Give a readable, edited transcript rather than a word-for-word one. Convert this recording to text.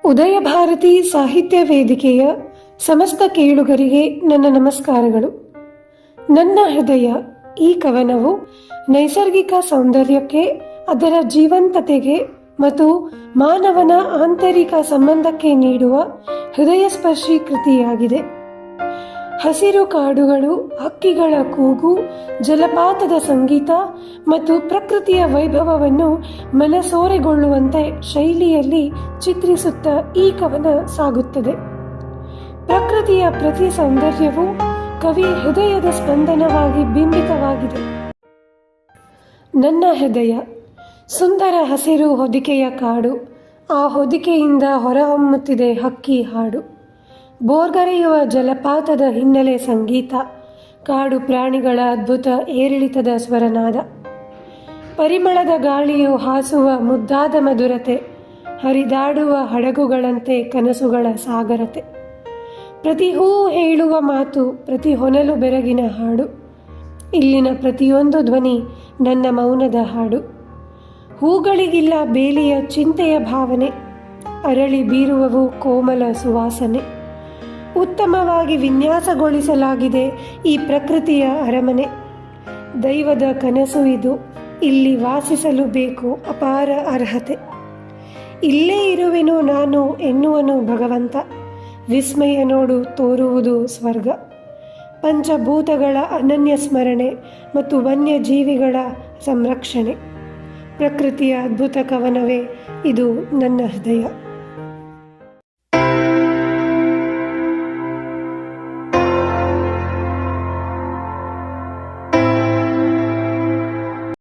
ಉದಯ ಭಾರತಿ ಸಾಹಿತ್ಯ ವೇದಿಕೆಯ ಸಮಸ್ತ ಕೇಳುಗರಿಗೆ ನನ್ನ ನಮಸ್ಕಾರಗಳು. ನನ್ನ ಹೃದಯ ಈ ಕವನವು ನೈಸರ್ಗಿಕ ಸೌಂದರ್ಯಕ್ಕೆ, ಅದರ ಜೀವಂತತೆಗೆ ಮತ್ತು ಮಾನವನ ಆಂತರಿಕ ಸಂಬಂಧಕ್ಕೆ ನೀಡುವ ಹೃದಯಸ್ಪರ್ಶಿ ಕೃತಿಯಾಗಿದೆ. ಹಸಿರು ಕಾಡುಗಳು, ಹಕ್ಕಿಗಳ ಕೂಗು, ಜಲಪಾತದ ಸಂಗೀತ ಮತ್ತು ಪ್ರಕೃತಿಯ ವೈಭವವನ್ನು ಮನಸೋರೆಗೊಳ್ಳುವಂತೆ ಶೈಲಿಯಲ್ಲಿ ಚಿತ್ರಿಸುತ್ತಾ ಈ ಕವನ ಸಾಗುತ್ತದೆ. ಪ್ರಕೃತಿಯ ಪ್ರತಿ ಸೌಂದರ್ಯವೂ ಕವಿ ಹೃದಯದ ಸ್ಪಂದನವಾಗಿ ಬಿಂಬಿತವಾಗಿದೆ. ನನ್ನ ಹೃದಯ ಸುಂದರ ಹಸಿರು ಹೊದಿಕೆಯ ಕಾಡು, ಆ ಹೊದಿಕೆಯಿಂದ ಹೊರಹೊಮ್ಮುತ್ತಿದೆ ಹಕ್ಕಿ ಹಾಡು. ಬೋರ್ಗರೆಯುವ ಜಲಪಾತದ ಹಿನ್ನೆಲೆ ಸಂಗೀತ, ಕಾಡು ಪ್ರಾಣಿಗಳ ಅದ್ಭುತ ಏರಿಳಿತದ ಸ್ವರನಾದ. ಪರಿಮಳದ ಗಾಳಿಯು ಹಾಸುವ ಮುದ್ದಾದ ಮಧುರತೆ, ಹರಿದಾಡುವ ಹಡಗುಗಳಂತೆ ಕನಸುಗಳ ಸಾಗರತೆ. ಪ್ರತಿ ಹೂ ಹೇಳುವ ಮಾತು, ಪ್ರತಿ ಹೊನಲು ಬೆರಗಿನ ಹಾಡು, ಇಲ್ಲಿನ ಪ್ರತಿಯೊಂದು ಧ್ವನಿ ನನ್ನ ಮೌನದ ಹಾಡು. ಹೂಗಳಿಗಿಲ್ಲ ಬೇಲಿಯ ಚಿಂತೆಯ ಭಾವನೆ, ಅರಳಿ ಬೀರುವವು ಕೋಮಲ ಸುವಾಸನೆ. ಉತ್ತಮವಾಗಿ ವಿನ್ಯಾಸಗೊಳಿಸಲಾಗಿದೆ ಈ ಪ್ರಕೃತಿಯ ಅರಮನೆ. ದೈವದ ಕನಸು ಇದು, ಇಲ್ಲಿ ವಾಸಿಸಲು ಬೇಕು ಅಪಾರ ಅರ್ಹತೆ. ಇಲ್ಲೇ ಇರುವೆನು ನಾನು ಎನ್ನುವನು ಭಗವಂತ, ವಿಸ್ಮಯ ನೋಡು ತೋರುವುದು ಸ್ವರ್ಗ. ಪಂಚಭೂತಗಳ ಅನನ್ಯ ಸ್ಮರಣೆ ಮತ್ತು ವನ್ಯಜೀವಿಗಳ ಸಂರಕ್ಷಣೆ. ಪ್ರಕೃತಿಯ ಅದ್ಭುತ ಕವನವೇ ಇದು ನನ್ನ ಹೃದಯ.